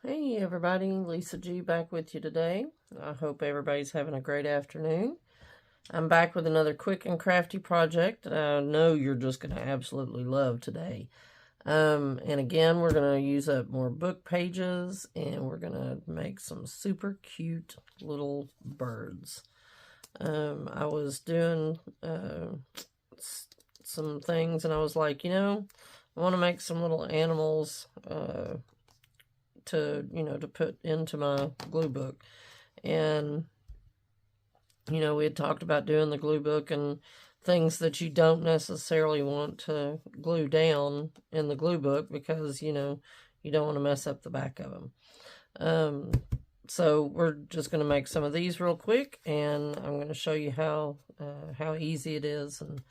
Hey everybody, Lisa G back with you today. I hope everybody's having a great afternoon. I'm back with another quick and crafty project that I know you're just going to absolutely love today. And again, we're going to use up more book pages and we're going to make some super cute little birds. I was doing some things and I was like, I want to make some little animals to put into my glue book. And we had talked about doing the glue book and things that you don't necessarily want to glue down in the glue book because you don't want to mess up the back of them. So we're just going to make some of these real quick, and I'm going to show you how easy it is, and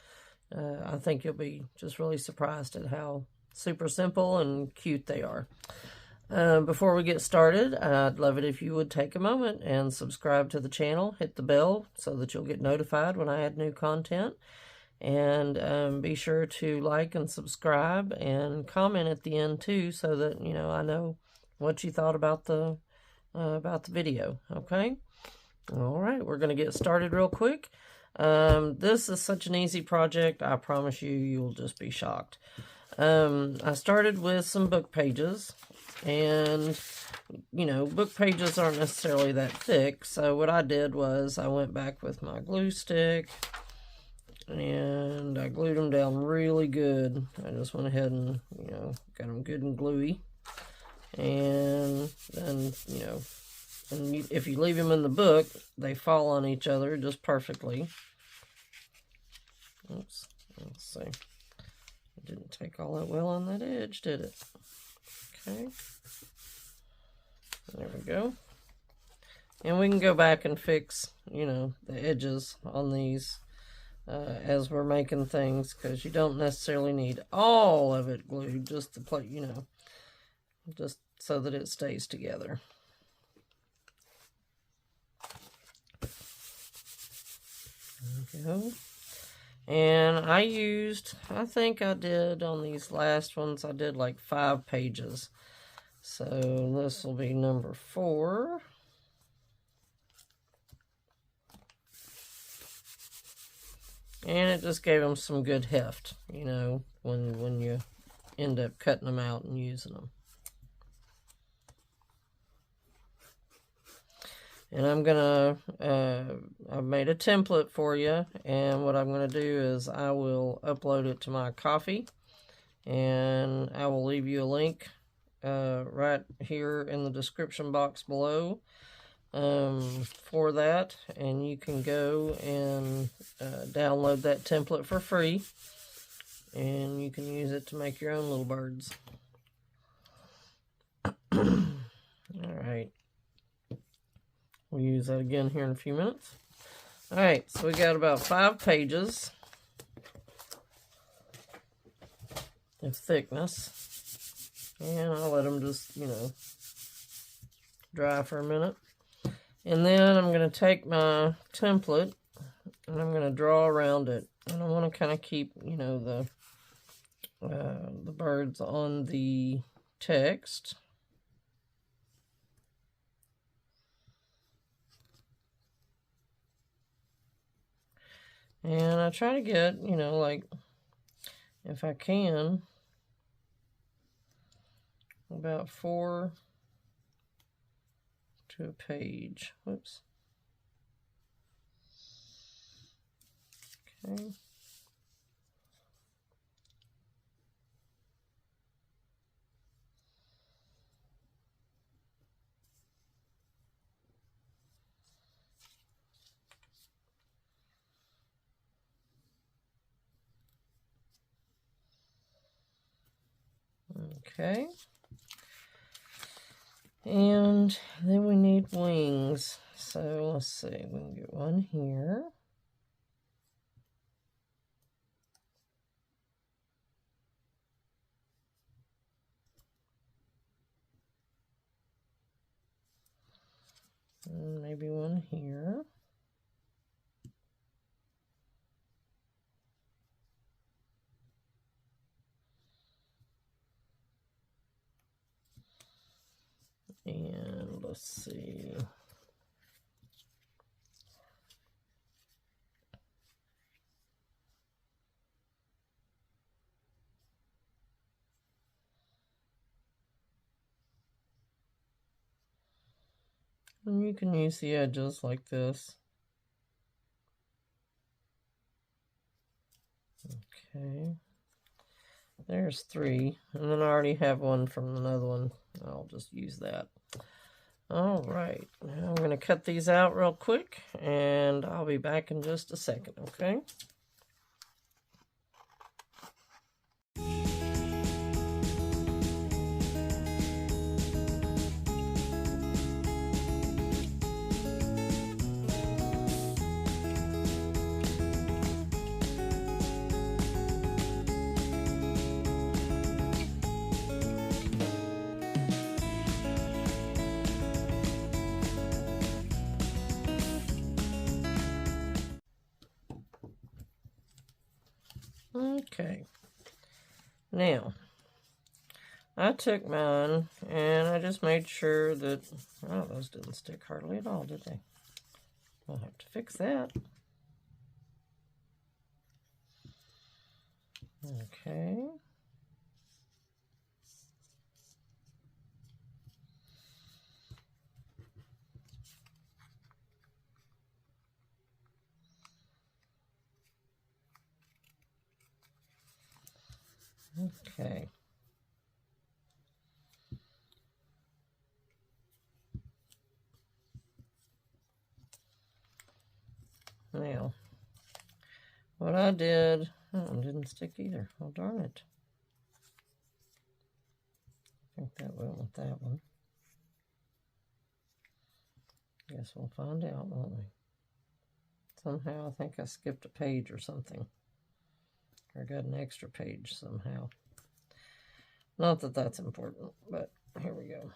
I think you'll be just really surprised at how super simple and cute they are. Before we get started, I'd love it if you would take a moment and subscribe to the channel, hit the bell so that you'll get notified when I add new content, and be sure to like and subscribe and comment at the end too so that I know what you thought about the video. Okay, all right, we're gonna get started real quick. This is such an easy project. I promise you'll just be shocked. I started with some book pages, and book pages aren't necessarily that thick, so what I did was I went back with my glue stick and I glued them down really good. I just went ahead and got them good and gluey, and then if you leave them in the book, they fall on each other just perfectly. Oops, let's see. It didn't take all that well on that edge, did it? Okay. There we go. And we can go back and fix, the edges on these as we're making things, because you don't necessarily need all of it glued, just to play, just so that it stays together. There we go. And I think I did on these last ones, I did like 5 pages. So this will be number 4. And it just gave them some good heft, when you end up cutting them out and using them. And I'm gonna, I've made a template for you, and what I'm gonna do is I will upload it to my Ko-fi, and I will leave you a link right here in the description box below for that, and you can go and download that template for free, and you can use it to make your own little birds. Alright, we'll use that again here in a few minutes. Alright, so we got about 5 pages of thickness, and I'll let them just dry for a minute. And then I'm going to take my template and I'm going to draw around it, and I want to kind of keep the birds on the text. And I try to get like, if I can, about 4 to a page. Whoops. Okay. Okay. And then we need wings. So let's see, we can get one here. And maybe one here. And let's see. And you can use the edges like this. Okay. There's 3. And then I already have one from another one. I'll just use that. All right. Now I'm going to cut these out real quick, and I'll be back in just a second, okay? Okay, now I took mine and I just made sure that, oh, those didn't stick hardly at all, did they? I'll have to fix that. Okay. Okay. Now, what I did, oh, it didn't stick either. Oh, darn it. I think that went with that one. Guess we'll find out, won't we? Somehow, I think I skipped a page or something. Or got an extra page somehow. Not that that's important, but here we go.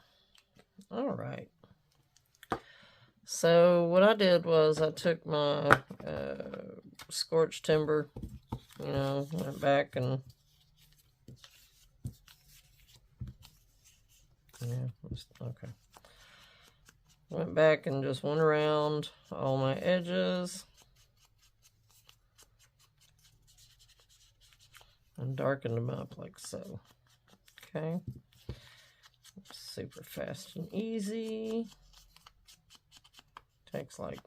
All right. So what I did was I took my scorched timber, you know, went back and, yeah, okay. Went back and just went around all my edges and darkened them up like so. Okay. Super fast and easy. Takes like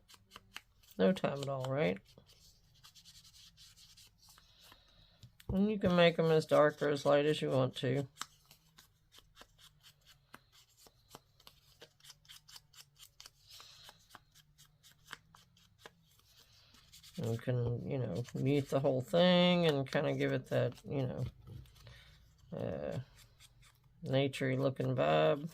no time at all, right? And you can make them as dark or as light as you want to. You can, you know, mute the whole thing and kind of give it that, you know, naturey looking vibe.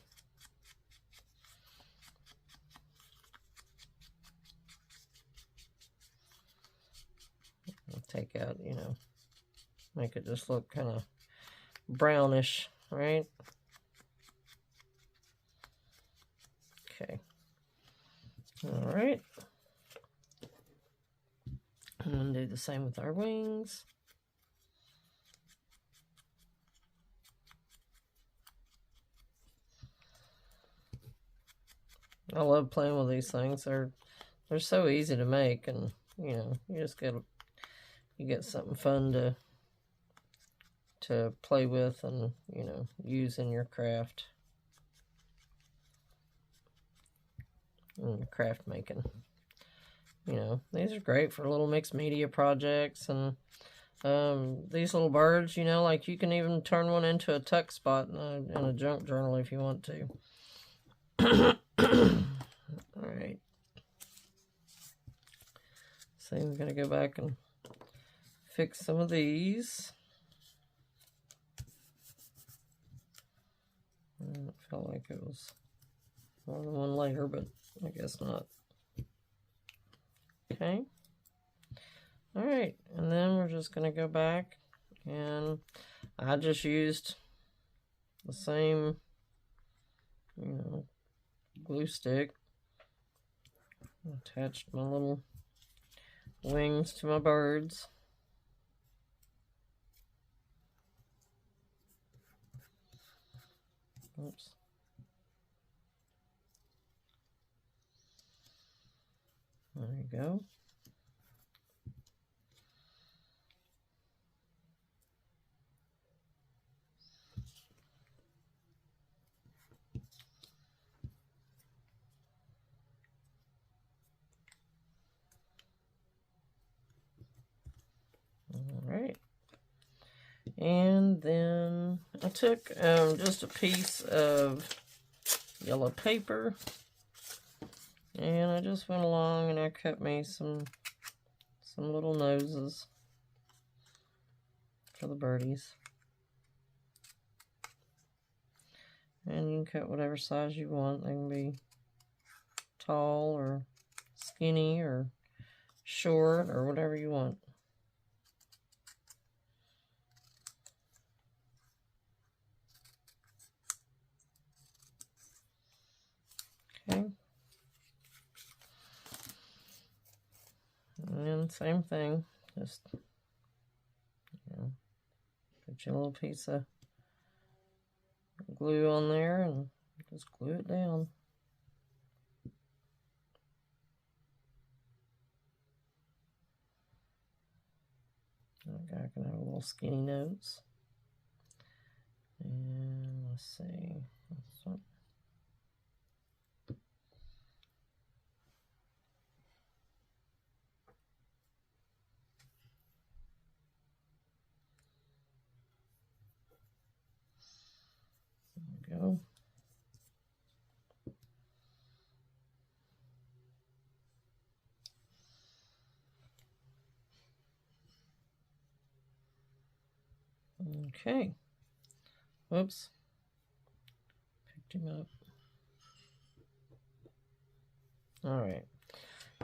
Take out, you know, make it just look kind of brownish, right? Okay. All right. And then do the same with our wings. I love playing with these things. They're so easy to make, and you know, you get something fun to play with and, you know, use in your craft. In your craft making. You know, these are great for little mixed media projects, and these little birds, you know, like you can even turn one into a tuck spot in a junk journal if you want to. All right. So I'm going to go back and fix some of these. It felt like it was more than one layer, but I guess not. Okay. All right, and then we're just going to go back, and I just used the same, you know, glue stick. Attached my little wings to my birds. Oops. we go. All right. And then I took just a piece of yellow paper, and I just went along and I cut me some little noses for the birdies. And you can cut whatever size you want. They can be tall or skinny or short or whatever you want. Okay. And then same thing, just, you know, put your little piece of glue on there and just glue it down. I can have a little skinny nose. And let's see. There we go. Okay. Whoops. Picked him up. All right.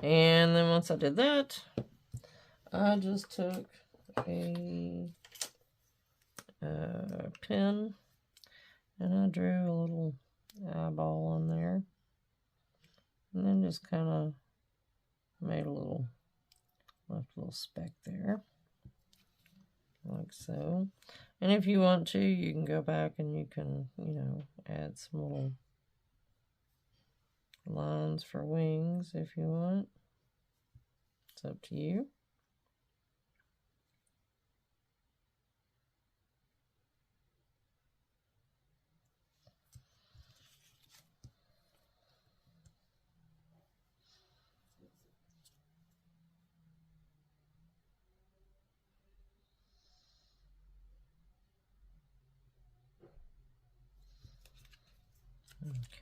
And then once I did that, I just took a pen and I drew a little eyeball on there. And then just kind of made a little, left a little speck there. Like so. And if you want to, you can go back and you can, you know, add some little lines for wings if you want. It's up to you.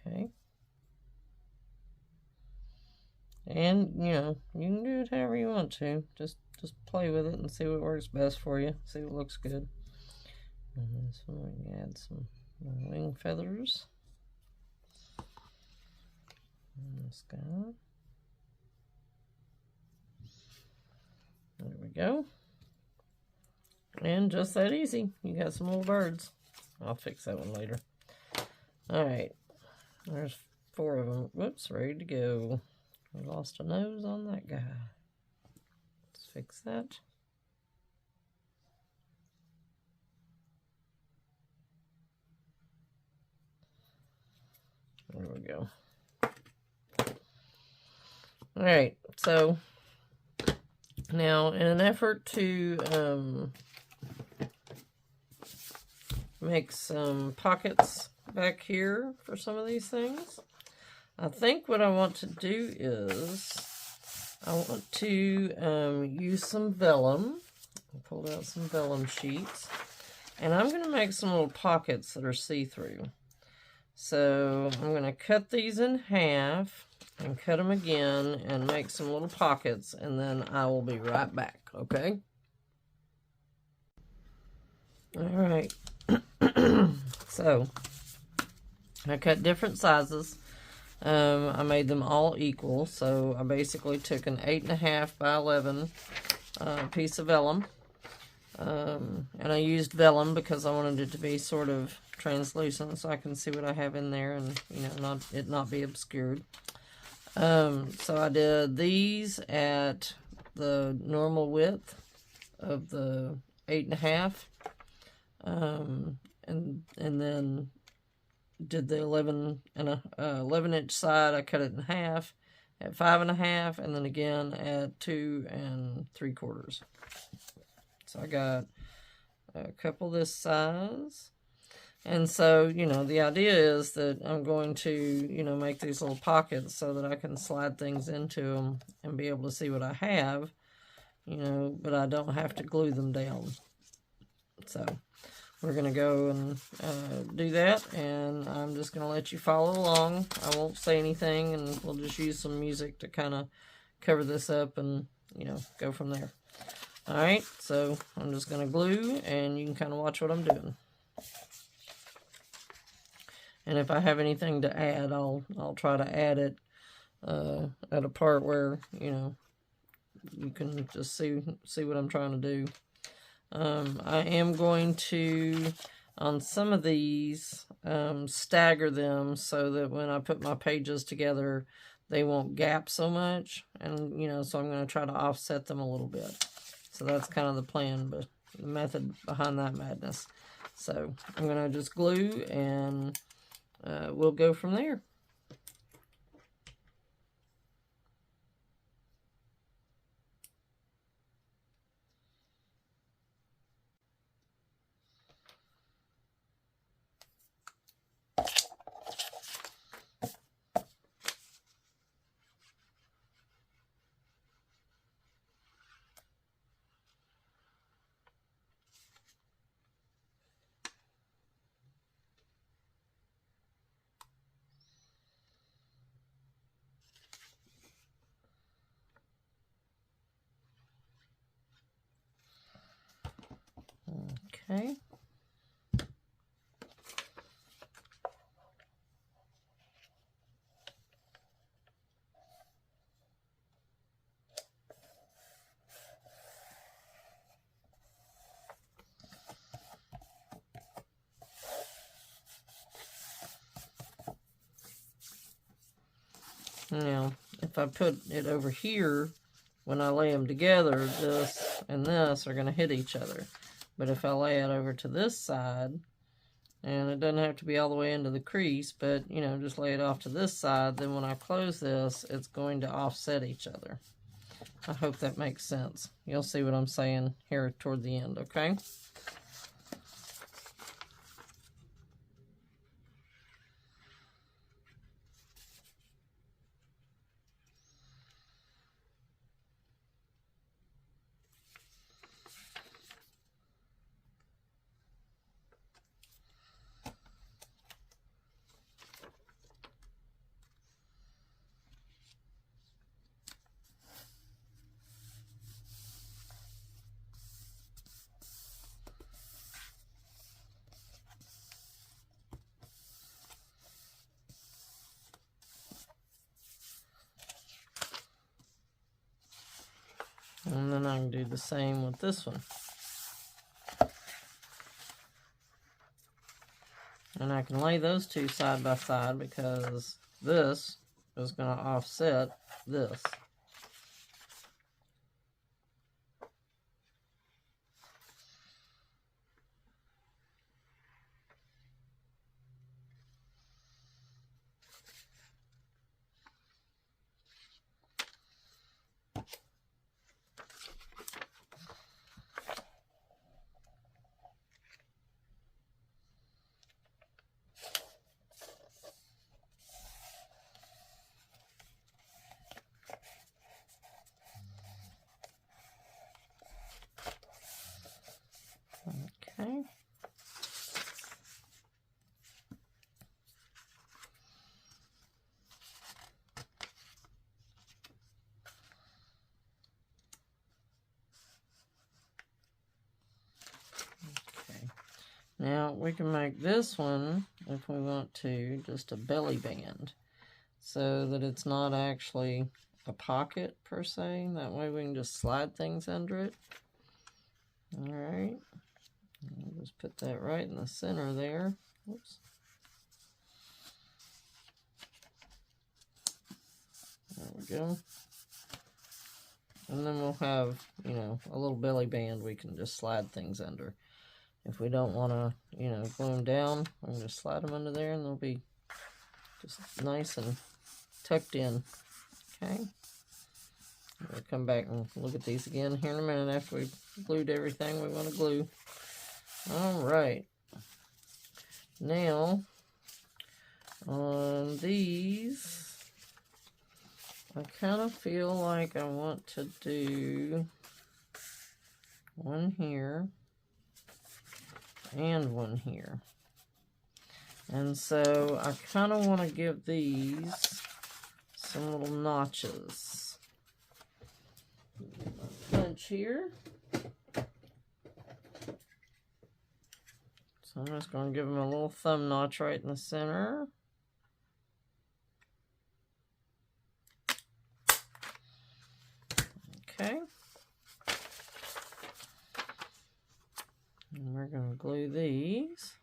Okay. And, you know, you can do it however you want to. Just play with it and see what works best for you. See what looks good. And this one, we can add some wing feathers. And this guy. There we go. And just that easy. You got some little birds. I'll fix that one later. Alright. There's 4 of them. Whoops, ready to go. I lost a nose on that guy. Let's fix that. There we go. Alright, so now in an effort to make some pockets back here for some of these things, I think what I want to do is I want to use some vellum. I pulled out some vellum sheets, and I'm going to make some little pockets that are see-through. So I'm going to cut these in half and cut them again and make some little pockets, and then I will be right back, okay? All right. So I cut different sizes. I made them all equal, so I basically took an 8.5 by 11 piece of vellum, and I used vellum because I wanted it to be sort of translucent so I can see what I have in there and, you know, not be obscured. So I did these at the normal width of the 8.5, and then did the 11 inch side. I cut it in half at 5 1/2, and then again at 2 3/4. So I got a couple this size. And so, you know, the idea is that I'm going to, you know, make these little pockets so that I can slide things into them and be able to see what I have, you know, but I don't have to glue them down. So we're going to go and do that, and I'm just going to let you follow along. I won't say anything, and we'll just use some music to kind of cover this up and, you know, go from there. All right, so I'm just going to glue, and you can kind of watch what I'm doing. And if I have anything to add, I'll try to add it at a part where, you know, you can just see what I'm trying to do. I am going to, on some of these, stagger them so that when I put my pages together, they won't gap so much. And, you know, so I'm going to try to offset them a little bit. So that's kind of the plan, but the method behind that madness. So I'm going to just glue, and we'll go from there. Okay. Now, if I put it over here, when I lay them together, this and this are going to hit each other. But if I lay it over to this side, and it doesn't have to be all the way into the crease, but, you know, just lay it off to this side, then when I close this, it's going to offset each other. I hope that makes sense. You'll see what I'm saying here toward the end, okay? And then I can do the same with this one. And I can lay those two side by side because this is going to offset this. Okay. Now we can make this one, if we want to, just a belly band, so that it's not actually a pocket per se. That way we can just slide things under it. All right. I'll just put that right in the center there. Oops. There we go. And then we'll have, you know, a little belly band we can just slide things under. If we don't want to, you know, glue them down, we can just slide them under there and they'll be just nice and tucked in. Okay. We'll come back and look at these again here in a minute after we've glued everything we want to glue. Alright. Now, on these, I kind of feel like I want to do one here and one here. And so I kind of want to give these some little notches. Punch here. So I'm just going to give them a little thumb notch right in the center. Okay. And we're going to glue these.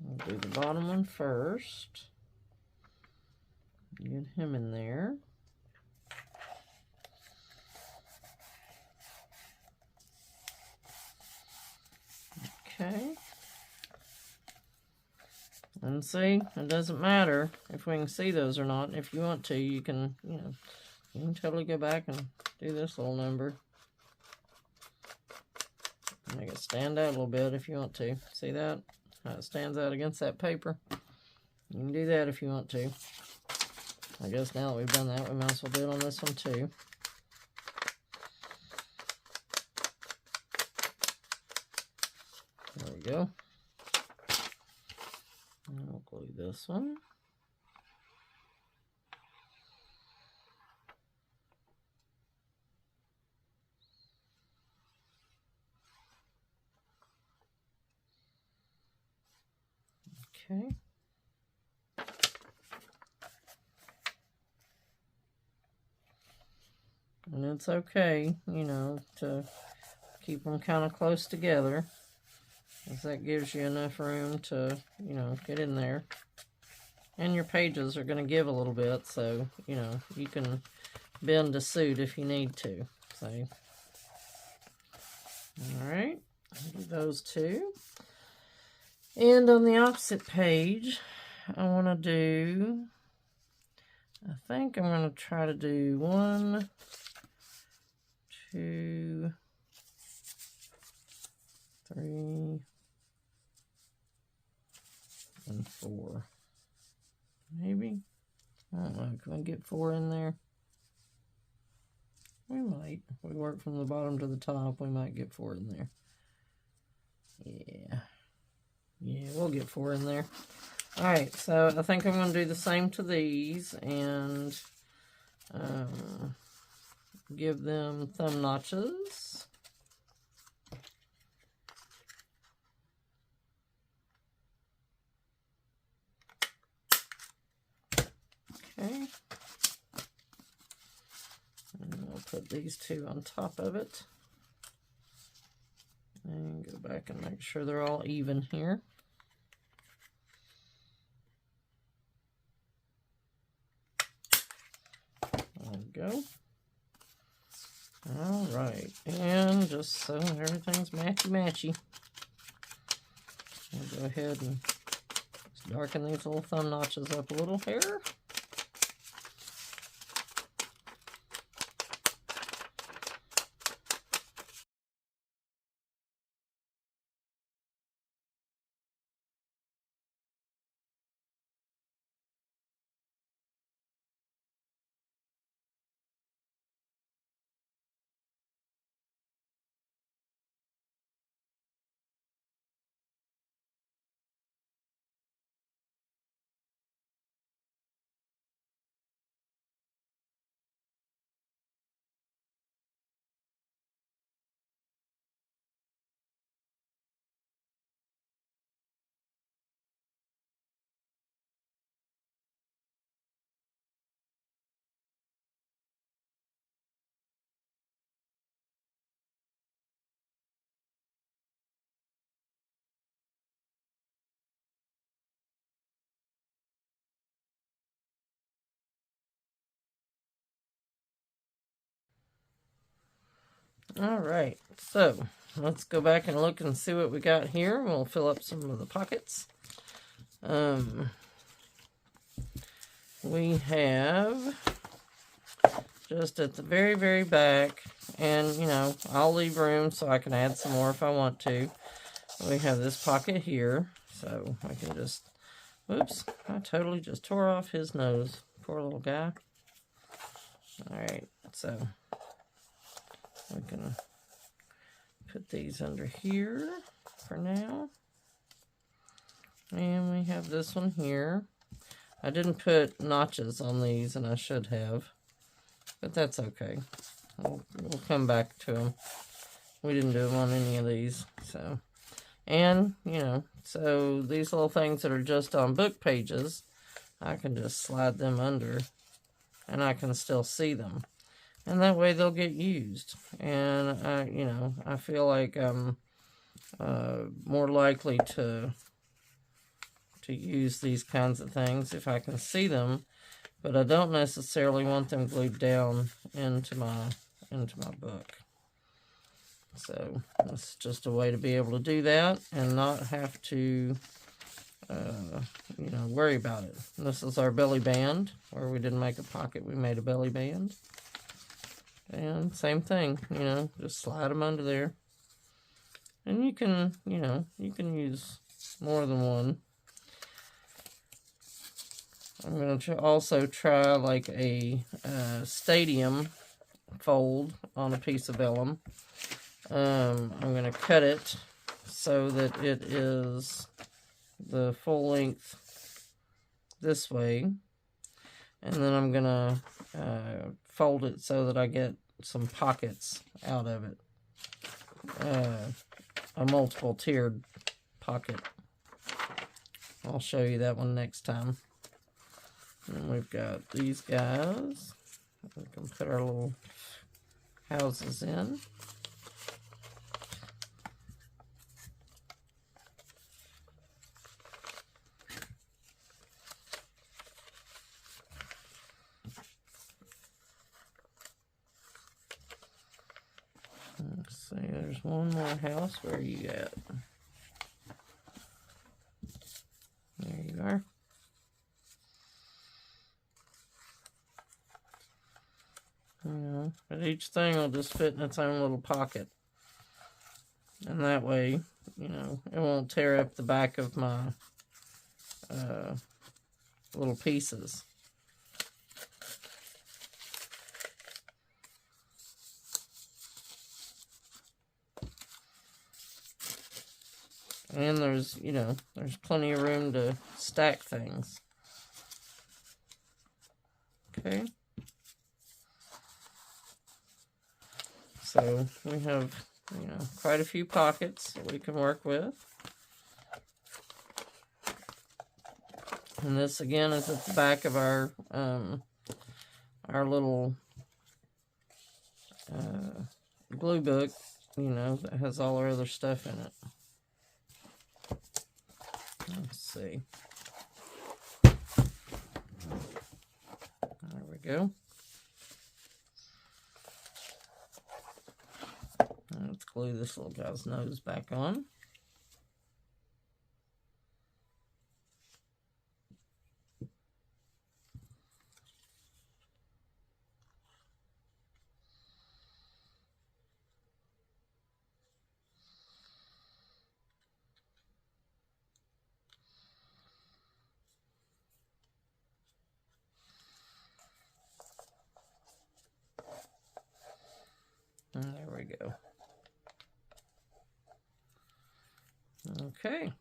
We'll do the bottom one first. Get him in there. Okay. And see, it doesn't matter if we can see those or not. If you want to, you can, you can totally go back and do this little number. Make it stand out a little bit if you want to. See that? How it stands out against that paper. You can do that if you want to. I guess now that we've done that, we might as well do it on this one too. There we go. And we'll glue this one. Okay. And it's okay, to keep them kind of close together, because that gives you enough room to, get in there. And your pages are going to give a little bit, so, you can bend to suit if you need to. So, alright, do those two. And on the opposite page, I want to do, I think I'm going to try to do 1, 2, 3, and 4. Maybe? I don't know. Can I get 4 in there? We might. If we work from the bottom to the top, we might get 4 in there. Yeah. Yeah, we'll get 4 in there. Alright, so I think I'm going to do the same to these and give them thumb notches. Okay. And we'll put these two on top of it. And go back and make sure they're all even here. There we go. Alright, and just so everything's matchy-matchy, I'll go ahead and just darken these little thumb notches up a little here. Alright, so let's go back and look and see what we got here. We'll fill up some of the pockets. We have just at the very, very back, and, you know, I'll leave room so I can add some more if I want to. We have this pocket here, so I can just, whoops, I totally just tore off his nose. Poor little guy. Alright, so we can put these under here for now. And we have this one here. I didn't put notches on these, and I should have. But that's okay. We'll come back to them. We didn't do them on any of these. So, and, you know, so these little things that are just on book pages, I can just slide them under, and I can still see them. And that way they'll get used. And, you know, I feel like I'm more likely to use these kinds of things if I can see them, but I don't necessarily want them glued down into my book. So it's just a way to be able to do that and not have to, you know, worry about it. And this is our belly band, where we didn't make a pocket, we made a belly band. And same thing, you know, just slide them under there. And you can, you know, you can use more than one. I'm going to also try like a stadium fold on a piece of vellum. I'm going to cut it so that it is the full length this way. And then I'm going to fold it so that I get some pockets out of it. A multiple tiered pocket. I'll show you that one next time. And we've got these guys. We can put our little houses in. Let's see, there's one more house. Where are you at? There you are. You know, but each thing will just fit in its own little pocket. And that way, you know, it won't tear up the back of my little pieces. And there's, you know, there's plenty of room to stack things. Okay. So we have, you know, quite a few pockets that we can work with. And this again is at the back of our little glue book, you know, that has all our other stuff in it. Let's see. There we go. Let's glue this little guy's nose back on. And there we go. Okay.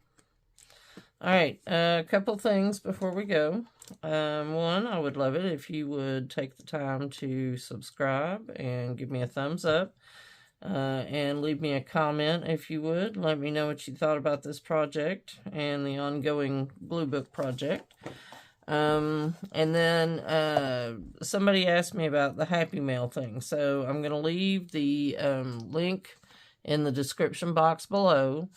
All right, a couple things before we go. One, I would love it if you would take the time to subscribe and give me a thumbs up. And leave me a comment if you would. Let me know what you thought about this project and the ongoing Blue Book project. And then somebody asked me about the Happy Mail thing. So I'm going to leave the link in the description box below.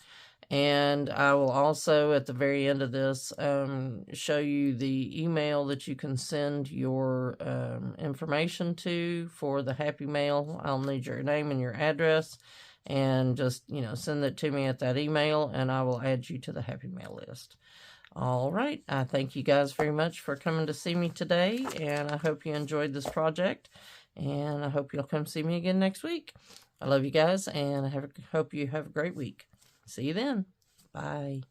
And I will also, at the very end of this, show you the email that you can send your information to for the Happy Mail. I'll need your name and your address. and just, you know, send it to me at that email, and I will add you to the Happy Mail list. All right. I thank you guys very much for coming to see me today, and I hope you enjoyed this project, and I hope you'll come see me again next week. I love you guys, and I hope you have a great week. See you then. Bye.